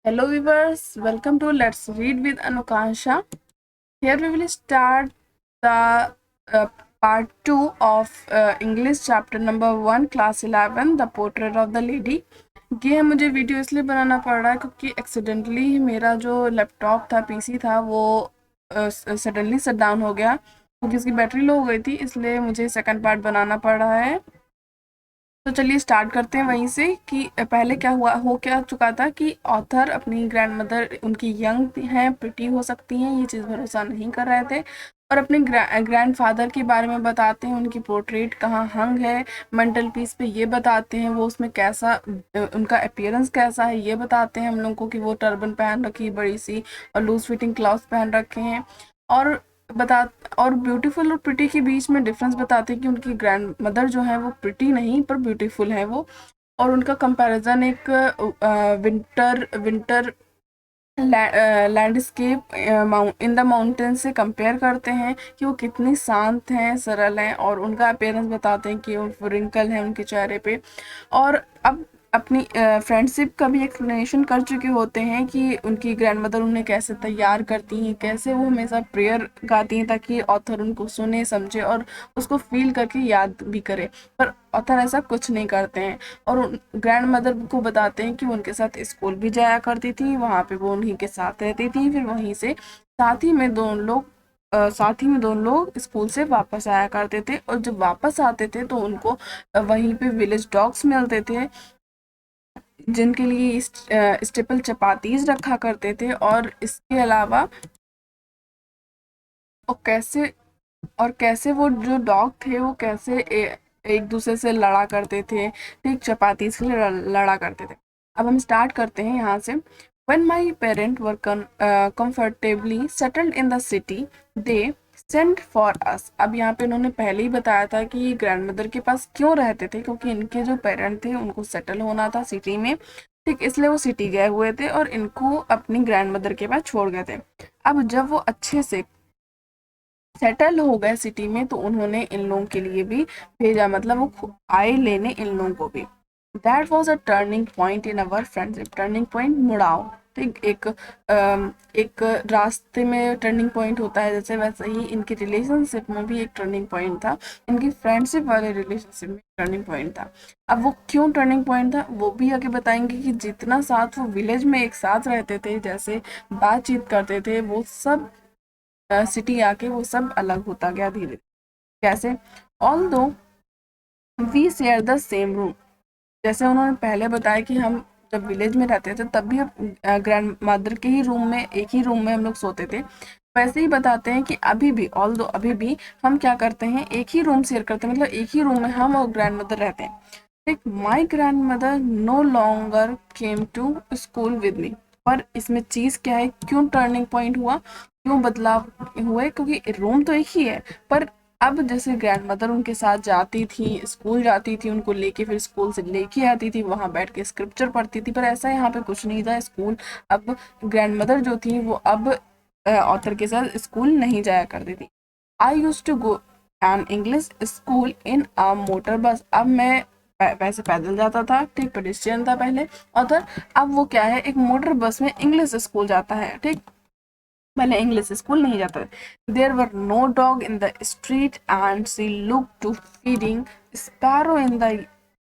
Hello viewers, welcome to Let's Read with Anukansha. Here we will start the uh, part 2 of English chapter number 1 class 11 The Portrait of the Lady. ये मुझे video इसलिए बनाना पड़ रहा है क्योंकि accidentally मेरा जो लैपटॉप था पीसी था वो सडनली शट डाउन हो गया क्योंकि उसकी बैटरी लो हो गई थी, इसलिए मुझे सेकंड पार्ट बनाना पड़ रहा है। तो चलिए स्टार्ट करते हैं वहीं से कि पहले क्या चुका था कि ऑथर अपनी ग्रैंड मदर उनकी यंग हैं, प्रिटी हो सकती हैं, ये चीज़ भरोसा नहीं कर रहे थे और अपने ग्रैंड फादर के बारे में बताते हैं, उनकी पोर्ट्रेट कहाँ हंग है मेंटल पीस पे ये बताते हैं, वो उसमें कैसा उनका अपीयरेंस कैसा है ये बताते हैं हम लोग को कि वो टर्बन पहन रखी है बड़ी सी और लूज फिटिंग क्लॉथ्स पहन रखे हैं और बता और ब्यूटीफुल और प्रिटी के बीच में डिफरेंस बताते हैं कि उनकी ग्रैंड मदर जो है वो प्रिटी नहीं पर ब्यूटीफुल है वो, और उनका कंपैरिजन एक winter winter landscape in the mountain से कंपेयर करते हैं कि वो कितनी शांत हैं, सरल हैं, और उनका अपीयरेंस बताते हैं कि वो रिंकल है उनके चेहरे पे। और अब अपनी फ्रेंडशिप का भी एक्सप्लेनेशन कर चुके होते हैं कि उनकी ग्रैंडमदर उन्हें कैसे तैयार करती हैं, कैसे वो हमेशा प्रेयर गाती हैं ताकि ऑथर उनको सुने समझे और उसको फील करके याद भी करे, पर ऑथर ऐसा कुछ नहीं करते हैं। और ग्रैंड मदर को बताते हैं कि वो उनके साथ स्कूल भी जाया करती थी, वहाँ पे वो उन्हीं के साथ रहती थी, फिर वहीं से साथ ही में दोनों लोग स्कूल से वापस आया करते थे, और जब वापस आते थे तो उनको वहीं पे विलेज डॉग्स मिलते थे जिनके लिए स्टेपल चपातीज रखा करते थे। और इसके अलावा और कैसे कैसे वो जो डॉग थे वो कैसे एक दूसरे से लड़ा करते थे, ठीक चपाती के लिए लड़ा करते थे। अब हम स्टार्ट करते हैं यहाँ से। When my parents were comfortably settled in the city, they sent for us। अब यहाँ पे उन्होंने पहले ही बताया था कि ग्रैंड मदर के पास क्यों रहते थे, क्योंकि इनके जो पेरेंट थे उनको सेटल होना था सिटी में, ठीक, इसलिए वो सिटी गए हुए थे और इनको अपनी ग्रैंड मदर के पास छोड़ गए थे। अब जब वो अच्छे से सेटल हो गए सिटी में तो उन्होंने इन लोगों के लिए भी भेजा, मतलब वो आए लेने इन लोगों को भी। That was a turning point in our friendship. Turning point मुड़ाव, ठीक, एक रास्ते में टर्निंग पॉइंट होता है जैसे, वैसे ही इनकी रिलेशनशिप में भी एक टर्निंग पॉइंट था, इनकी फ्रेंडशिप वाले रिलेशनशिप में टर्निंग पॉइंट था। अब वो क्यों टर्निंग पॉइंट था वो भी आगे बताएंगे कि जितना साथ वो विलेज में एक साथ रहते थे, जैसे बातचीत करते थे, वो सब सिटी आके वो सब अलग होता गया धीरे धीरे। कैसे? Although we share the same room. जैसे उन्होंने पहले बताया कि हम जब विलेज में रहते थे तब भी ग्रैंड मदर के ही रूम में, एक ही रूम में हम लोग सोते थे, वैसे ही बताते हैं कि अभी भी ऑल दो अभी भी हम क्या करते हैं, एक ही रूम शेयर करते हैं, मतलब एक ही रूम में हम और ग्रैंड मदर रहते हैं। ठीक, my grandmother no longer came to school with me. पर इसमें चीज क्या है, क्यों टर्निंग पॉइंट हुआ, क्यों बदलाव हुए, क्योंकि रूम तो एक ही है, पर अब जैसे ग्रैंड मदर उनके साथ जाती थी, स्कूल जाती थी, उनको लेके फिर स्कूल से लेके आती थी, वहां बैठ के स्क्रिप्चर पढ़ती थी, पर ऐसा यहाँ पे कुछ नहीं था। स्कूल अब ग्रैंड मदर जो थी वो अब ऑथर के साथ स्कूल नहीं जाया करती थी। I used to go an English school in a motor bus. अब मैं वैसे पैदल जाता था, ठीक, पेडिस्ट्रियन था पहले ऑथर, अब वो क्या है, एक मोटर बस में इंग्लिश स्कूल जाता है, ठीक, पहले इंग्लिश स्कूल नहीं जाता। There were no dog in the street and see look to feeding sparrow in the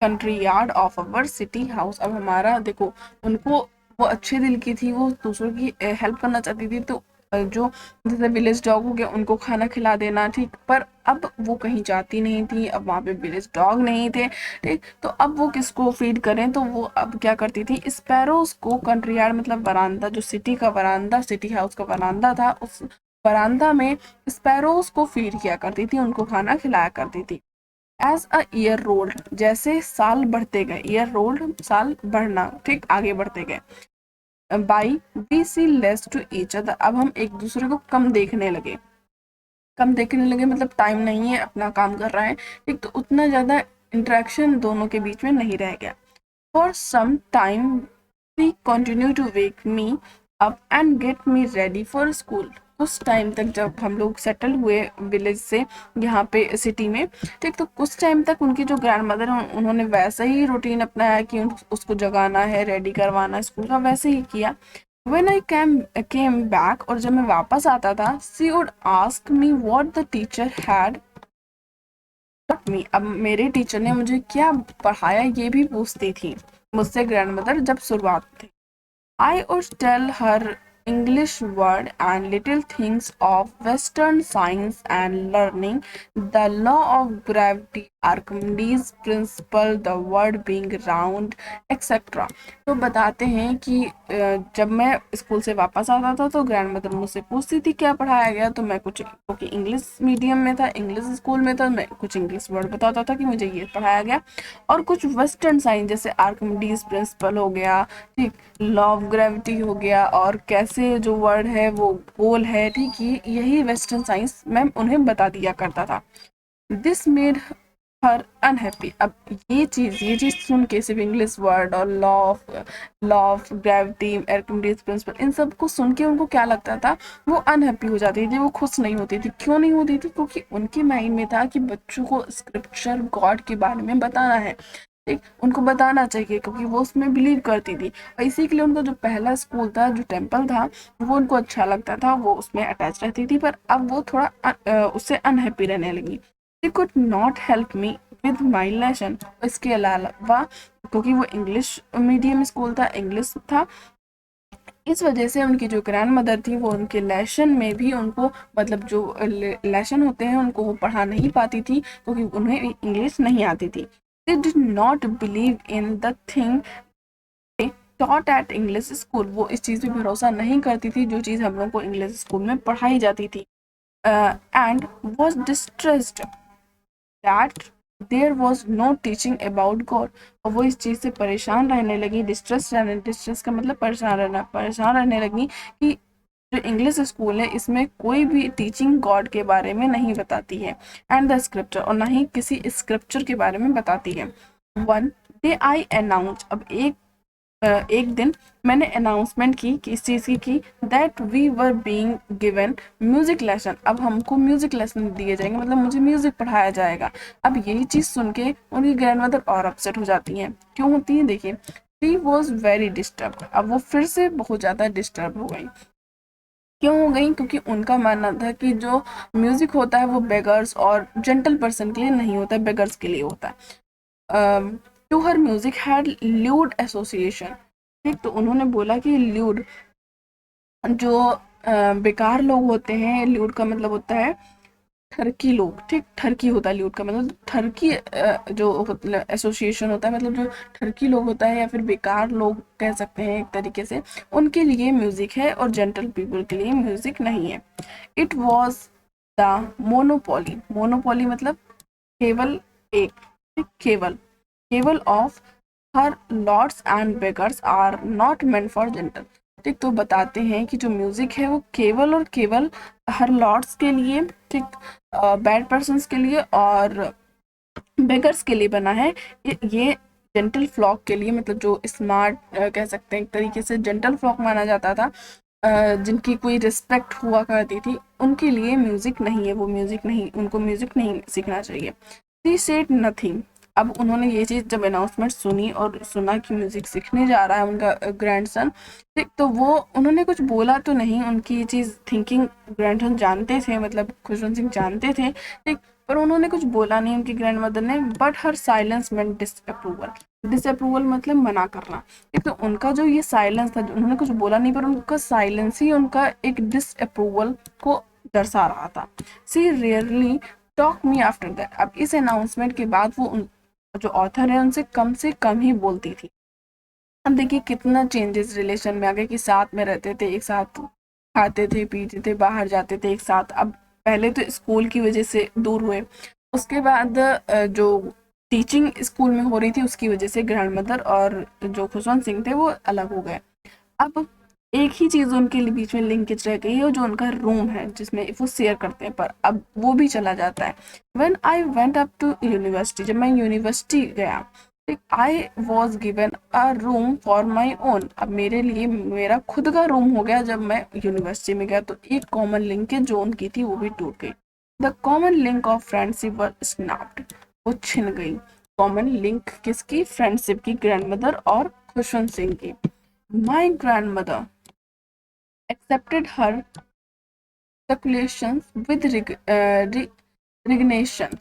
country yard of our city house. अब हमारा देखो, उनको वो अच्छे दिल की थी, वो दूसरों की हेल्प करना चाहती थी, तो जो जैसे विलेज डॉग हो गया उनको खाना खिला देना, ठीक, पर अब वो कहीं जाती नहीं थी, अब वहाँ पे विलेज डॉग नहीं थे, ठीक, तो अब वो किसको फीड करें, तो वो अब क्या करती थी, स्पैरोज को, कंट्री यार्ड मतलब बरामदा, जो सिटी का बरामदा, सिटी हाउस का बरामदा था, उस बरामदा में स्पैरोज को फीड किया करती थी, उनको खाना खिलाया करती थी। एज अ ईयर रोल्ड, जैसे साल बढ़ते गए, ईयर रोल्ड साल बढ़ना, ठीक, आगे बढ़ते गए, by we see less to each other. अब हम एक दूसरे को कम देखने लगे, कम देखने लगे मतलब टाइम नहीं है, अपना काम कर रहा है, ठीक, तो उतना ज़्यादा इंटरेक्शन दोनों के बीच में नहीं रह गया। For some time she continue to wake me up and get me ready for school. कुछ टाइम तक जब हम लोग सेटल हुए विलेज से यहाँ पे सिटी में, ठीक, तो कुछ टाइम तक उनकी जो ग्रैंड मदर है उन्होंने वैसा ही रूटीन अपनाया कि उसको जगाना है, रेडी करवाना है स्कूल का, वैसे ही किया। When I came back, और जब मैं वापस आता था, she would ask me what the teacher had taught me। अब मेरे टीचर ने मुझे क्या पढ़ाया ये भी पूछती थी मुझसे ग्रैंड मदर जब शुरुआत थी। I would tell her English word and little things of Western science and learning, the law of gravity, Archimedes principle, the world being round, etc। तो बताते हैं कि जब मैं स्कूल से वापस आता था तो ग्रैंड मदर मुझसे पूछती थी क्या पढ़ाया गया, तो मैं कुछ, क्योंकि इंग्लिश मीडियम में था, इंग्लिश स्कूल में था, मैं कुछ इंग्लिश वर्ड बताता था कि मुझे ये पढ़ाया गया, और कुछ वेस्टर्न साइंस जैसे आर्किमिडीज प्रिंसिपल हो गया, ठीक, लॉ ऑफ ग्रेविटी हो गया, और कैसे जो वर्ड है वो गोल है, ठीक, यही वेस्टर्न साइंस मैं उन्हें बता दिया करता था। This made her unhappy. अब ये चीज़ सुन के, सिर्फ इंग्लिश वर्ड और law of gravity, Archimedes principle, इन सब को सुन के उनको क्या लगता था, वो अनहैप्पी हो जाती थी, वो खुश नहीं होती थी। क्यों नहीं होती थी? क्योंकि उनके माइंड में था कि बच्चों को स्क्रिप्चर गॉड के बारे में बताना है, ठीक, उनको बताना चाहिए, क्योंकि वो उसमें बिलीव करती थी। और इसी के लिए उनका जो पहला स्कूल था, जो टेम्पल था, वो उनको अच्छा लगता था, वो उसमें अटैच रहती थी, पर अब वो थोड़ा उससे अनहैप्पी रहने लगी। They could not help me with my lesson। इसके अलावा क्योंकि वो इंग्लिश मीडियम स्कूल था, इंग्लिश था, इस वजह से उनकी जो ग्रैंड मदर थी वो उनके लेसन में भी उनको, मतलब जो लेसन होते हैं उनको वो पढ़ा नहीं पाती थी, क्योंकि उन्हें इंग्लिश नहीं आती थी। They did not believe in the thing taught at English school। वो इस चीज़ पे भरोसा नहीं करती थी जो चीज़ हम लोग को इंग्लिश स्कूल में पढ़ाई जाती थी। And was distressed that there was no teaching about God। और वो इस चीज़ से परेशान रहने लगी, डिस्ट्रेस का मतलब परेशान रहने लगी कि जो इंग्लिश स्कूल है इसमें कोई भी टीचिंग गॉड के बारे में नहीं बताती है, एंड द स्क्रिप्चर, और ना ही किसी स्क्रिप्चर के बारे में बताती है। One day I announce. अब एक दिन मैंने अनाउंसमेंट की कि इस चीज़ की that we were being given music lesson. अब हमको म्यूजिक लेसन दिए जाएंगे, मतलब मुझे म्यूजिक पढ़ाया जाएगा। अब यही चीज़ सुन के उनकी ग्रैंड मदर और अपसेट हो जाती हैं। क्यों होती हैं? देखिए, शी वॉज वेरी डिस्टर्ब। अब वो फिर से बहुत ज़्यादा डिस्टर्ब हो गई। क्यों हो गई? क्योंकि उनका मानना था कि जो म्यूजिक होता है वो बेगर्स और जेंटल पर्सन के लिए नहीं होता है, बेगर्स के लिए होता है। To her music had lewd association. ठीक, तो उन्होंने बोला कि ल्यूड जो बेकार लोग होते हैं, ल्यूड का मतलब होता है ठरकी लोग, ठीक, ठरकी होता है ल्यूड का मतलब, ठरकी जो एसोसिएशन होता है, मतलब जो ठरकी लोग होता है या फिर बेकार लोग कह सकते हैं एक तरीके से, उनके लिए म्यूजिक है और जेंटल पीपल के लिए म्यूजिक नहीं है। It was the monopoly. Monopoly मतलब केवल एक, ठीक, केवल of her lords and beggars are not meant for gentle. ठीक, तो बताते हैं कि जो म्यूजिक है वो केवल और केवल हर लॉर्ड्स के लिए, ठीक, बैड पर्सन्स के लिए और बेगर्स के लिए बना है। ये जेंटल फ्लॉक के लिए, मतलब जो स्मार्ट कह सकते हैं एक तरीके से जेंटल फ्लॉक माना जाता था, जिनकी कोई रिस्पेक्ट हुआ करती थी, उनके लिए म्यूजिक नहीं है, वो म्यूजिक नहीं, उनको म्यूजिक नहीं सीखना चाहिए। She said nothing. अब उन्होंने ये चीज़ जब अनाउंसमेंट सुनी और सुना कि म्यूजिक सीखने जा रहा है उनका ग्रैंडसन, ठीक, तो वो उन्होंने कुछ बोला तो नहीं, उनकी ये चीज़ थिंकिंग ग्रैंडसन जानते थे, मतलब खुशवंत सिंह जानते थे, ठीक, पर उन्होंने कुछ बोला नहीं उनकी ग्रैंड मदर ने। But her silence meant disapproval. Disapproval मतलब मना करना। एक तो उनका जो ये साइलेंस था, उन्होंने कुछ बोला नहीं, पर उनका साइलेंस ही उनका एक डिसअप्रूवल को दर्शा रहा था। She rarely talk me after that. अब इस अनाउंसमेंट के बाद वो जो ऑथर है उनसे कम ही बोलती थी। अब देखिए कितना चेंजेस रिलेशन में आ गए कि साथ में रहते थे, एक साथ खाते थे, पीते थे, बाहर जाते थे एक साथ। अब पहले तो स्कूल की वजह से दूर हुए, उसके बाद जो टीचिंग स्कूल में हो रही थी उसकी वजह से ग्रैंड मदर और जो खुशवंत सिंह थे वो अलग हो गए। अब एक ही चीज़ उनके बीच में लिंकेज रह गई है, जो उनका रूम है जिसमें वो शेयर करते हैं, पर अब वो भी चला जाता है। When I went up to university. जब मैं यूनिवर्सिटी गया I was given a room for my own, अब मेरे लिए मेरा खुद का रूम हो गया जब मैं यूनिवर्सिटी में गया, तो एक कॉमन लिंक है जो उनकी थी वो भी टूट गई। The common link of friendship were snapped, वो छिन गई। कॉमन लिंक किसकी? फ्रेंडशिप की, ग्रैंडमदर और खुशवंत सिंह की। माई grandmother accepted her speculations with resignation।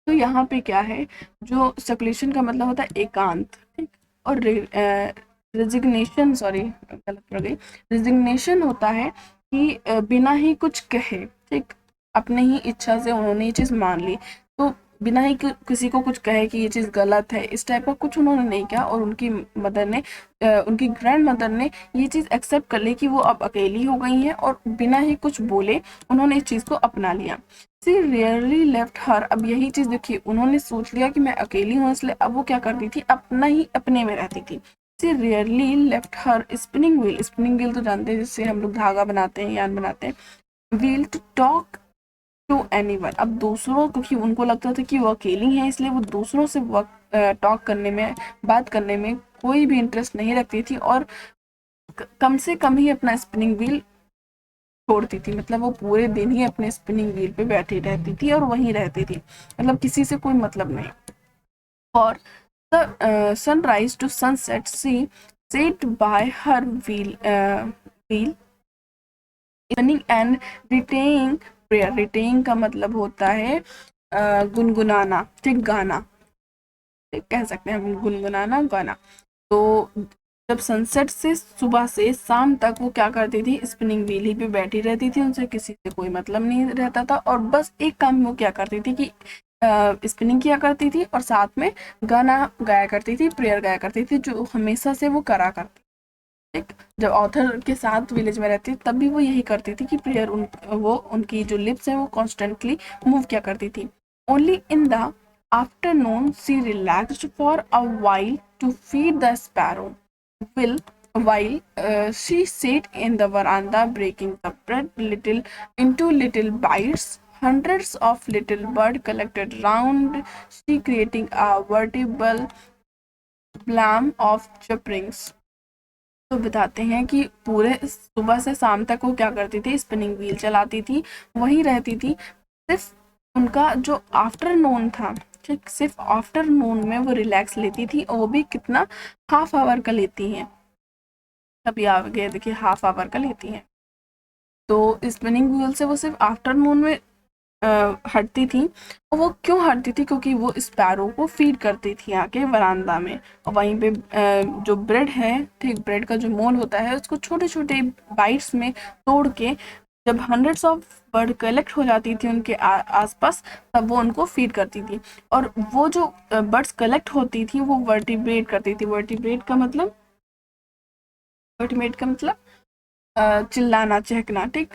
तो यहाँ पे क्या है, जो स्पेकुलेशन का मतलब होता है एकांत, ठीक, और रेजिग्नेशन, सॉरी गलत पड़ गई, रेजिग्नेशन होता है कि बिना ही कुछ कहे, ठीक, अपने ही इच्छा से उन्होंने ये चीज़ मान ली, तो बिना ही किसी को कुछ कहे कि ये चीज़ गलत है, इस टाइप का कुछ उन्होंने नहीं किया, और उनकी मदर ने उनकी ग्रैंड मदर ने ये चीज़ एक्सेप्ट कर ली कि वो अब अकेली हो गई हैं, और बिना ही कुछ बोले उन्होंने इस चीज़ को अपना लिया। सी रियरली लेफ्ट हर, अब यही चीज़ देखिए, उन्होंने सोच लिया कि मैं अकेली हूँ, इसलिए अब वो क्या करती थी, अपना ही अपने में रहती थी। She rarely left her spinning wheel, spinning wheel तो जानते हैं जिससे हम लोग धागा बनाते हैं, यान बनाते हैं, wheel to talk to anyone. अब दूसरों, क्योंकि उनको लगता था कि वो अकेली हैं, इसलिए वो दूसरों से टॉक करने में, बात करने में कोई भी इंटरेस्ट नहीं रखती थी, और कम से कम ही अपना स्पिनिंग व्हील छोड़ती थी, मतलब वो पूरे दिन ही अपने स्पिनिंग व्हील पे बैठी रहती थी और वहीं रहती थी, मतलब किसी से कोई मतलब नहीं। और sunrise to sunset she sat by her wheel evening and reciting prayer. Reciting का मतलब होता है गुनगुनाना, ठीक, गाना, ठीक, कह सकते हैं हम गुनगुनाना, गाना। तो जब सनसेट से सुबह से शाम तक वो क्या करती थी, स्पिनिंग व्हील ही पे बैठी रहती थी, उनसे किसी से कोई मतलब नहीं रहता था, और बस एक काम वो क्या करती थी कि स्पिनिंग किया करती थी और साथ में गाना गाया करती थी, प्रेयर गाया करती थी, जो हमेशा से वो करा करती, ठीक। जब ऑथर के साथ विलेज में रहती तब भी वो यही करती थी कि प्रेयर वो उनकी जो लिप्स हैं वो कॉन्स्टेंटली मूव किया करती थी। Only in the afternoon she relaxed for a while to feed the sparrow will while she sat in the veranda breaking the bread little into little bites. Hundreds of little birds collected round she, creating a veritable blam of chirpings। तो बताते हैं कि पूरे सुबह से शाम तक वो क्या करती थी, स्पिनिंग व्हील चलाती थी, वहीं रहती थी। सिर्फ उनका जो आफ्टरनून था, ठीक, सिर्फ आफ्टरनून में वो रिलैक्स लेती थी, और वो भी कितना, हाफ आवर का लेती हैं। अभी आगे देखिए हाफ आवर का लेती हैं। तो स्पिनिंग व्हील से वो सिर्फ आफ्टरनून में हटती थी, और वो क्यों हटती थी, क्योंकि वो स्पैरो को फीड करती थी आके वरांदा में, और वहीं पे जो ब्रेड है, ठीक, ब्रेड का जो मोल होता है उसको छोटे छोटे बाइट्स में तोड़ के, जब हंड्रेड्स ऑफ बर्ड कलेक्ट हो जाती थी उनके आसपास, तब वो उनको फीड करती थी। और वो जो बर्ड्स कलेक्ट होती थी वो वर्टिब्रेट करती थी। वर्टिब्रेट का मतलब, वर्टिब्रेट का मतलब चिल्लाना, चहकना, ठीक।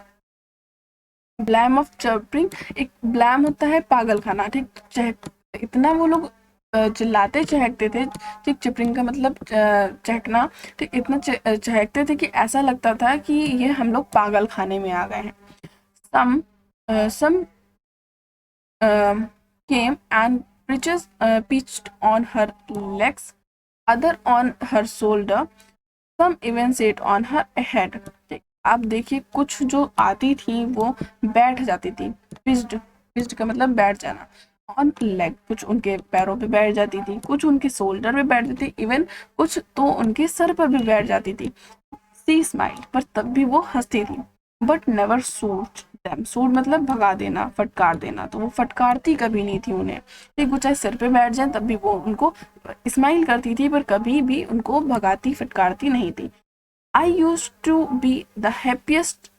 ब्लैम ऑफ चर्पिंग, एक ब्लैम होता है पागल खाना, ठीक, चहक, इतना वो लोग चिल्लाते चहकते थे, ठीक, चिपरिंग का मतलब चहकना, ठीक, इतना चहकते थे कि ऐसा लगता था कि ये हम लोग पागल खाने में आ गए हैं। some came and pitched on her legs, other on her shoulder, some even sat on her head। आप देखिए कुछ जो आती थी वो बैठ जाती थी, पिच्ड, पिच्ड का मतलब बैठ जाना, ऑन लेग, कुछ उनके पैरों पे बैठ जाती थी, कुछ उनके शोल्डर पे बैठ जाती थी, इवन कुछ तो उनके सर पर भी बैठ जाती थी। सी स्माइल, पर तब भी वो हंसती थी। But never suit them, suit मतलब भगा देना, फटकार देना, तो वो फटकारती कभी नहीं थी उन्हें, ठीक, वो चाहे सिर पे बैठ जाए तब भी वो उनको स्माइल करती थी, पर कभी भी उनको भगाती फटकारती नहीं थी। I used to be the happiest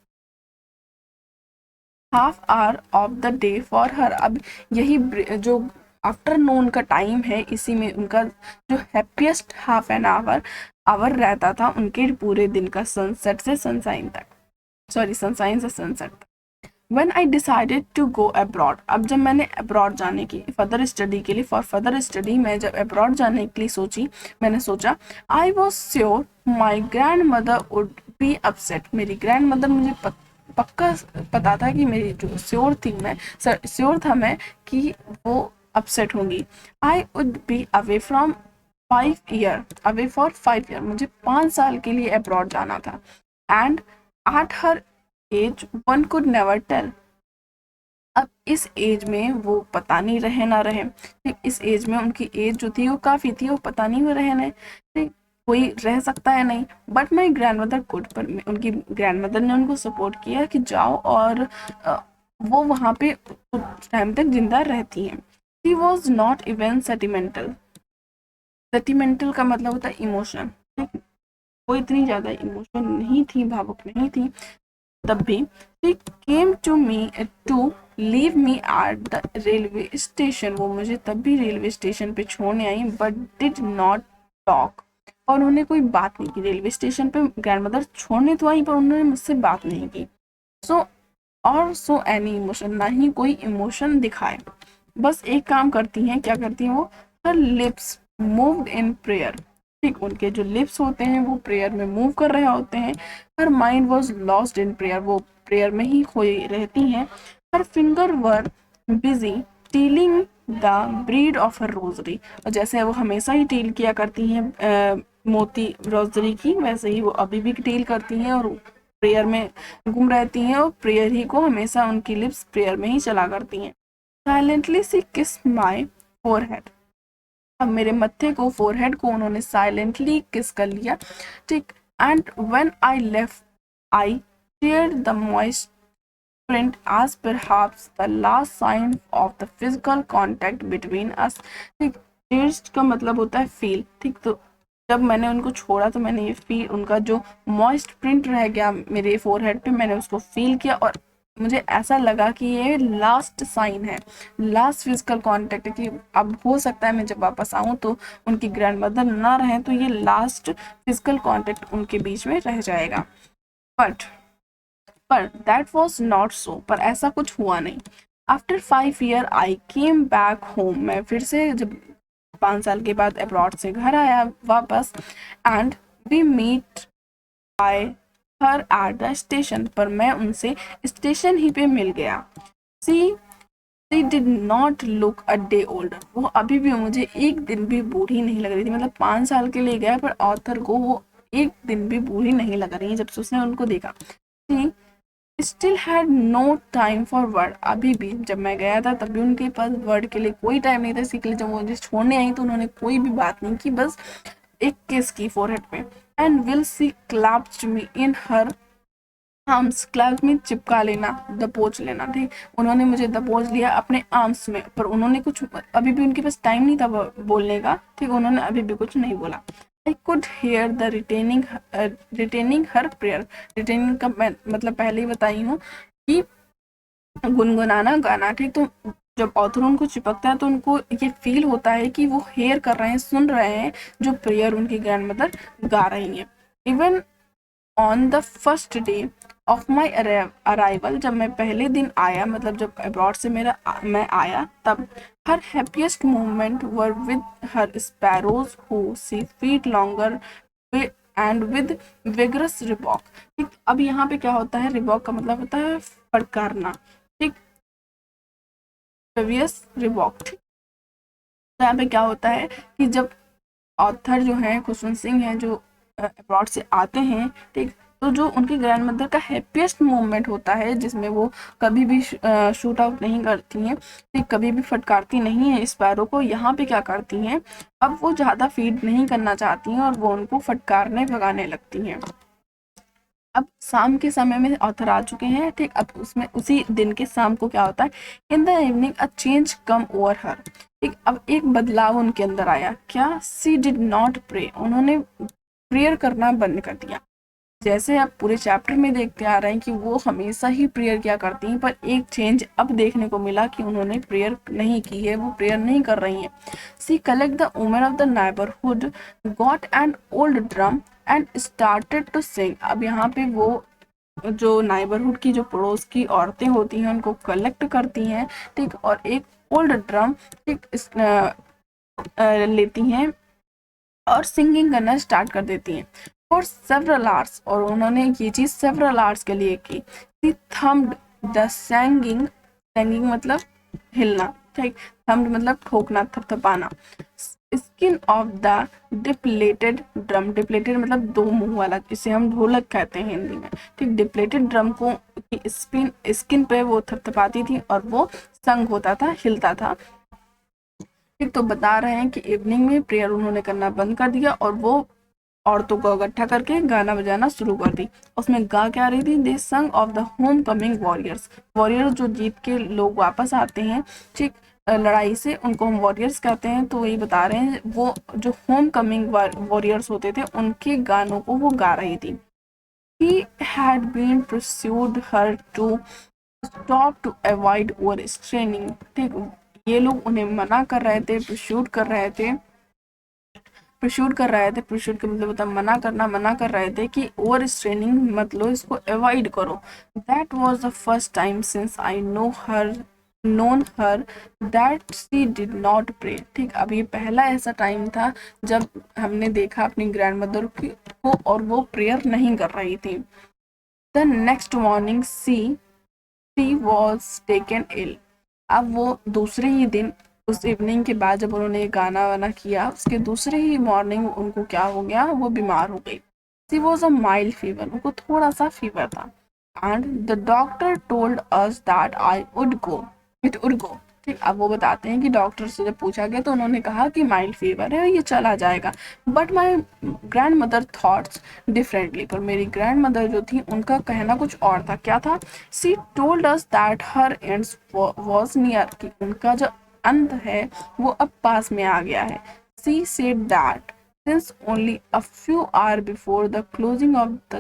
half hour of the day for her। अब यही जो आफ्टरनून का टाइम है, इसी में उनका जो happiest half an hour hour रहता था उनके पूरे दिन का, सनसेट से सनसाइन तक, सॉरी सनसाइन से सनसेट तक। When I decided to go abroad, अब जब मैंने अब्रॉड जाने की, फर्दर स्टडी के लिए, फॉर फर्दर स्टडी मैं जब अब्रॉड जाने के लिए सोची, मैंने सोचा, I was sure my grand mother would be upset. मेरी ग्रैंड मदर, मुझे पक्का पता था कि मेरी जो श्योर थी मैं, श्योर था मैं कि वो अपसेट होंगी। I would be away from 5 year, मुझे 5 साल के लिए अब्रॉड जाना था। And at her age one could never tell, अब इस एज में वो पता नहीं रहे ना रहे, ठीक, इस एज में उनकी एज जो थी वो काफ़ी थी, वो पता नहीं वो रहे नहीं, ठीक, कोई रह सकता है नहीं। But my grand mother could, पर उनकी ग्रैंड मदर ने उनको सपोर्ट किया कि जाओ, और वो वहाँ पे कुछ टाइम तक जिंदा रहती हैं। शी वॉज नॉट इवन सेटिमेंटल, सेटिमेंटल का मतलब होता है इमोशन, ठीक, वो इतनी ज़्यादा इमोशन नहीं थी, भावुक नहीं थी तब भी। She came to me to leave me at the railway station, वो मुझे तब भी रेलवे स्टेशन पे छोड़ने आई, बट डिड नॉट टॉक, और उन्होंने कोई बात नहीं की। रेलवे स्टेशन पे ग्रैंडमदर छोड़ने तो आई, पर उन्होंने मुझसे बात नहीं की। सो एनी इमोशन, ना ही कोई इमोशन दिखाए, बस एक काम करती हैं, क्या करती हैं वो, हर लिप्स मूव्ड इन प्रेयर, ठीक, उनके जो लिप्स होते हैं वो प्रेयर में मूव कर रहे होते हैं। Her mind was lost in prayer, वो प्रेयर में ही खोई रहती हैं। Her finger were busy telling the bead of her rosary, और जैसे वो हमेशा ही टील किया करती हैं मोती रोजरी की, वैसे ही वो अभी भी टील करती हैं और प्रेयर में गुम रहती हैं, और प्रेयर ही को हमेशा उनकी लिप्स प्रेयर में ही चला करती हैं। साइलेंटली सी किस माई फोरहेड, अब मेरे मत्थे को, फोरहेड को उन्होंने साइलेंटली किस कर लिया, ठीक। And when I left I share the moist print as perhaps the last sign of the physical contact between us, ठीक, टेस्ट का मतलब होता है फील, ठीक, तो जब मैंने उनको छोड़ा तो मैंने ये फील, उनका जो मॉइस्ट प्रिंट रह गया मेरे फोरहेड पे, मैंने उसको फील किया, और मुझे ऐसा लगा कि ये लास्ट साइन है, लास्ट फिजिकल कांटेक्ट है, कि अब हो सकता है मैं जब वापस आऊँ तो उनकी ग्रैंड मदर ना रहें, तो ये लास्ट फिजिकल कांटेक्ट उनके बीच में रह जाएगा। पर दैट वॉज नॉट सो, पर ऐसा कुछ हुआ नहीं। After 5 year I came back home, मैं फिर से जब 5 साल के बाद अब्रॉड से घर आया वापस, and we meet by her at the station, पर मैं उनसे स्टेशन ही पे मिल गया। She did not look a day older, वो अभी भी मुझे एक दिन भी बूढ़ी नहीं लग रही थी, मतलब 5 साल के लिए गया, पर ऑथर को वो एक दिन भी बूढ़ी नहीं लग रही है जब से उसने उनको देखा। She still had no time for word, अभी भी जब मैं गया था तब भी उनके पास वर्ड के लिए कोई टाइम नहीं था, इसी के लिए जब मुझे छोड़ने आई तो उन्होंने कोई भी बात नहीं की, बस एक किस की फोरहेड पे। And will see clapped me in her arms, clapped में चिपका लेना, दबोच लेना, ठीक, उन्होंने मुझे दबोच लिया अपने आर्म्स में, पर उन्होंने कुछ, अभी भी उनके पास टाइम नहीं था बोलने का, ठीक, उन्होंने अभी भी कुछ नहीं बोला। I could here the retaining her prayer, retaining का मतलब पहले ही बताई हूँ कि गुनगुनाना गाना, ठीक, तो जब ऑथर उनको चिपकता है तो उनको ये फील होता है कि वो हेयर कर रहे हैं, सुन रहे हैं जो प्रेयर उनकी ग्रैंड मदर गा रही हैं। Even on the first day of my arrival, जब मैं पहले दिन आया, मतलब जब अब्रॉड से मैं आया, तब her happiest moment were with her sparrows who she feet longer and with vigorous rebuke, ठीक, अब यहाँ पे क्या होता है, रिबॉक का मतलब होता है फटकारना, ठीक, रिबॉक, ठीक, तो यहाँ पे क्या होता है कि जब ऑथर जो है खुशवंत सिंह हैं, जो अब्रॉड से आते हैं, ठीक, तो जो उनकी ग्रैंड मदर का हैप्पीएस्ट मोमेंट होता है, जिसमें वो कभी भी शूट आउट नहीं करती हैं, ठीक, कभी भी फटकारती नहीं है स्पैरो को, यहाँ पे क्या करती हैं, अब वो ज़्यादा फीड नहीं करना चाहती हैं और वो उनको फटकारने भगाने लगती हैं। अब शाम के समय में ऑथर आ चुके हैं, ठीक, अब उसमें उसी दिन के शाम को क्या होता है, इन the evening a change come over हर, ठीक, अब एक बदलाव उनके अंदर आया, क्या, सी डिड नॉट प्रे, उन्होंने प्रेयर करना बंद कर दिया। जैसे आप पूरे चैप्टर में देखते आ रहे हैं कि वो हमेशा ही प्रेयर किया करती हैं, पर एक चेंज अब देखने को मिला कि उन्होंने प्रेयर नहीं की है, वो प्रेयर नहीं कर रही हैं। She collect the women of the neighbourhood, got an old drum and started to sing, अब यहाँ पे वो जो नाइबरहुड की, जो पड़ोस की औरतें होती हैं, उनको कलेक्ट करती हैं, ठीक, और एक ओल्ड ड्रम, ठीक, लेती हैं और सिंगिंग करना स्टार्ट कर देती हैं फॉर सेवरल आवर्स, और उन्होंने ये चीज़ सेवरल आवर्स के लिए की। दी थम्ड द सैंगिंग, सैंगिंग मतलब हिलना, ठीक, थम्ड मतलब ठोकना, थपथपाना। Skin of the depleted drum, depleted मतलब दो मुंह वाला, जिसे हम ढोलक कहते हैं हिंदी में, ठीक। डिप्लेटेड ड्रम को स्पिन स्किन पे वो थपथपाती थी और वो संग होता था, हिलता था, ठीक। तो बता रहे हैं कि इवनिंग में प्रेयर उन्होंने करना बंद कर दिया और वो औरतों को इकट्ठा करके गाना बजाना शुरू कर दी। उसमें गा क्या रही थी, दे संग of the home coming warriors, warriors जो जीत के लोग वापस आते हैं, ठीक, लड़ाई से, उनको हम वॉरियर्स कहते हैं। तो वही बता रहे हैं, वो जो होम कमिंग वॉरियर्स होते थे उनके गानों को वो गा रही थी। He had been pursued her to stop to avoid overstraining, ठीक। ये लोग उन्हें मना कर रहे थे, प्रश्यूट कर रहे थे, प्रश्यूट कर रहे थे, प्रश्यूट का मतलब होता है मना करना, मना कर रहे थे कि ओवर स्ट्रेनिंग मत लो, इसको अवॉइड करो। That was the first time since I known her that she did not pray, ठीक। अब ये पहला ऐसा टाइम था जब हमने देखा अपनी ग्रैंड मदर को और वो प्रेयर नहीं कर रही थी। The next morning she was taken ill, अब वो दूसरे ही दिन, उस इवनिंग के बाद जब उन्होंने गाना वाना किया, उसके दूसरे ही मॉर्निंग उनको क्या हो गया, वो बीमार हो गई। She was a mild fever, उनको थोड़ा सा फीवर था। And the doctor told us that it would go, ठीक। अब वो बताते हैं कि डॉक्टर से जब पूछा गया तो उन्होंने कहा कि माइल्ड फीवर है, ये चला जाएगा। But my grand mother thoughts differently, पर मेरी ग्रैंड मदर जो थी उनका कहना कुछ और था। क्या था, सी told us that her ends was near, कि उनका जो अंत है वो अब पास में आ गया है। She said that since only a few hours before the closing of the